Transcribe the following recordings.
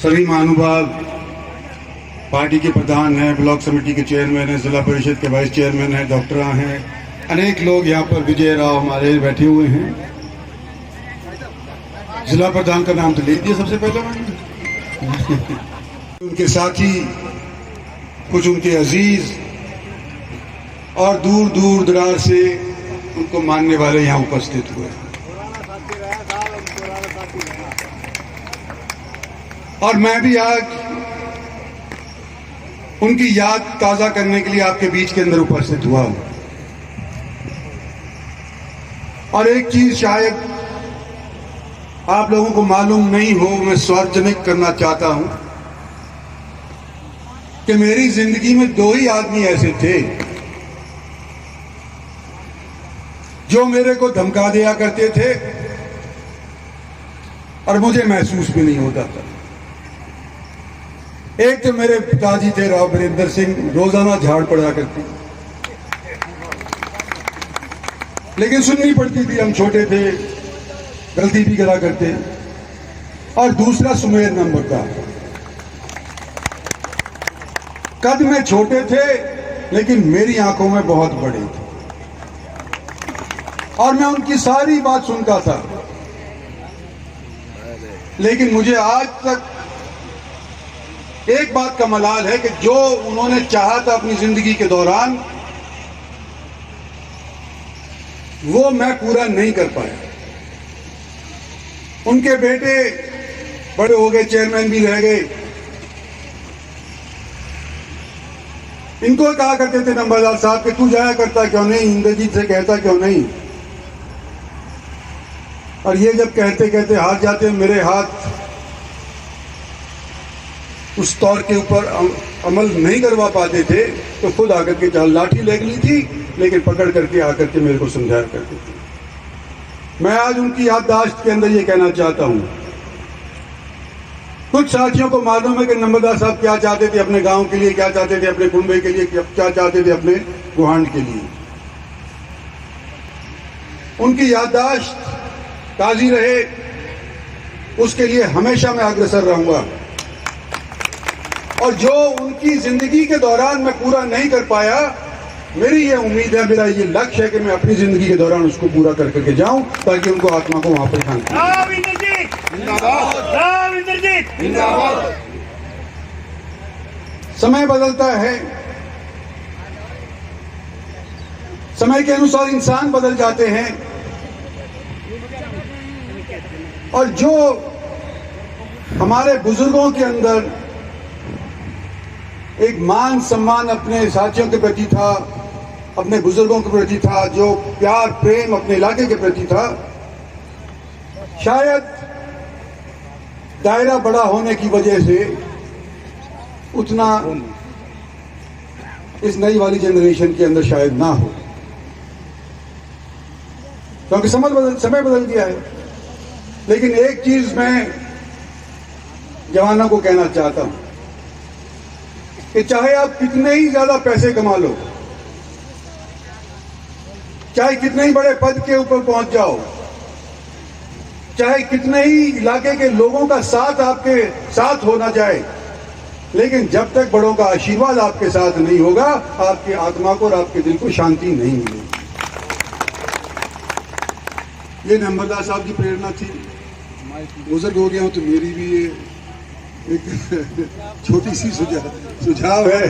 सभी महानुभाव, पार्टी के प्रधान हैं, ब्लॉक समिति के चेयरमैन हैं, जिला परिषद के वाइस चेयरमैन हैं, डॉक्टर हैं, अनेक लोग यहाँ पर, विजय राव हमारे बैठे हुए हैं। जिला प्रधान का नाम तो लिख दिया सबसे पहले मैंने। उनके साथी, कुछ उनके अजीज और दूर दूर दराज से उनको मानने वाले यहाँ उपस्थित हुए। और मैं भी आज उनकी याद ताजा करने के लिए आपके बीच के अंदर उपस्थित हुआ हूं। और एक चीज शायद आप लोगों को मालूम नहीं हो, मैं सार्वजनिक करना चाहता हूं कि मेरी जिंदगी में दो ही आदमी ऐसे थे जो मेरे को धमका दिया करते थे और मुझे महसूस भी नहीं होता था। एक तो मेरे पिताजी थे राव वीरेंद्र सिंह, रोजाना झाड़ पड़ा करती, लेकिन सुननी पड़ती थी, हम छोटे थे, गलती भी करा करते। और दूसरा सुमेर नंबर का, कद में छोटे थे लेकिन मेरी आंखों में बहुत बड़े थे और मैं उनकी सारी बात सुनता था। लेकिन मुझे आज तक एक बात का मलाल है कि जो उन्होंने चाहा था अपनी जिंदगी के दौरान, वो मैं पूरा नहीं कर पाया। उनके बेटे बड़े हो गए, चेयरमैन भी रह गए। इनको कहा करते थे नंबरदार साहब कि तू जाया करता क्यों नहीं, इंद्रजीत से कहता क्यों नहीं। और ये जब कहते कहते हार जाते, मेरे हाथ उस तौर के ऊपर अमल नहीं करवा पाते थे, तो खुद आकर के चाल लाठी ले ली थी, लेकिन पकड़ करके आकर के मेरे को समझाया करते थे। मैं आज उनकी याददाश्त के अंदर ये कहना चाहता हूं, कुछ साथियों को मालूम है कि नंबरदार साहब क्या चाहते थे अपने गांव के लिए, क्या चाहते थे अपने कुंबे के लिए, क्या चाहते थे अपने गुहांड के लिए। उनकी याददाश्त ताजी रहे, उसके लिए हमेशा मैं अग्रसर रहूंगा। और जो उनकी जिंदगी के दौरान मैं पूरा नहीं कर पाया, मेरी ये उम्मीद है, मेरा ये लक्ष्य है कि मैं अपनी जिंदगी के दौरान उसको पूरा करके जाऊं, ताकि उनको आत्मा को वहां पर शांति। समय बदलता है, समय के अनुसार इंसान बदल जाते हैं, और जो हमारे बुजुर्गों के अंदर एक मान सम्मान अपने साथियों के प्रति था, अपने बुजुर्गों के प्रति था, जो प्यार प्रेम अपने इलाके के प्रति था, शायद दायरा बड़ा होने की वजह से उतना इस नई वाली जनरेशन के अंदर शायद ना हो, क्योंकि समय बदल गया है। लेकिन एक चीज मैं जवानों को कहना चाहता हूं कि चाहे आप कितने ही ज्यादा पैसे कमा लो, चाहे कितने ही बड़े पद के ऊपर पहुंच जाओ, चाहे कितने ही इलाके के लोगों का साथ आपके साथ होना जाए, लेकिन जब तक बड़ों का आशीर्वाद आपके साथ नहीं होगा, आपकी आत्मा को और आपके दिल को शांति नहीं मिलेगी। ये नंबरदार साहब की प्रेरणा थी। बुजुर्ग हो गया हूं तो मेरी भी ये एक छोटी सी सुझाव है।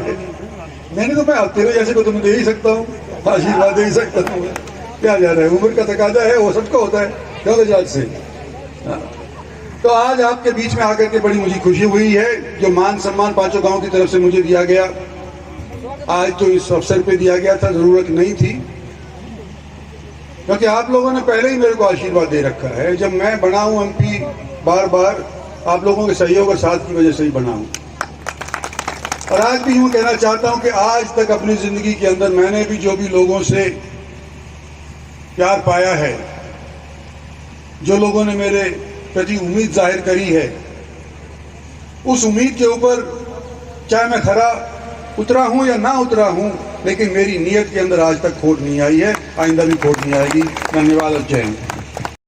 मैंने तो मैं तेरे जैसे को तुम्हें दे ही सकता हूँ, आशीर्वाद दे ही सकता हूँ, क्या जा रहा है, उम्र का तकाजा है, वो सबको होता है, क्या वजह से। तो आज आपके बीच में आकर के बड़ी मुझे खुशी हुई है। जो मान सम्मान पांचों गांव की तरफ से मुझे दिया गया, आज तो इस अवसर पे दिया गया था, जरूरत नहीं थी, क्योंकि आप लोगों ने पहले ही मेरे को आशीर्वाद दे रखा है। जब मैं बना हूं एमपी, बार बार आप लोगों के सहयोग और साथ की वजह से ही बना हूं। और आज भी यूं कहना चाहता हूं कि आज तक अपनी जिंदगी के अंदर मैंने भी जो भी लोगों से प्यार पाया है, जो लोगों ने मेरे प्रति उम्मीद जाहिर करी है, उस उम्मीद के ऊपर चाहे मैं खरा उतरा हूं या ना उतरा हूं, लेकिन मेरी नीयत के अंदर आज तक खोट नहीं आई है, आइंदा भी खोट नहीं आएगी। धन्यवाद और जय हिंद।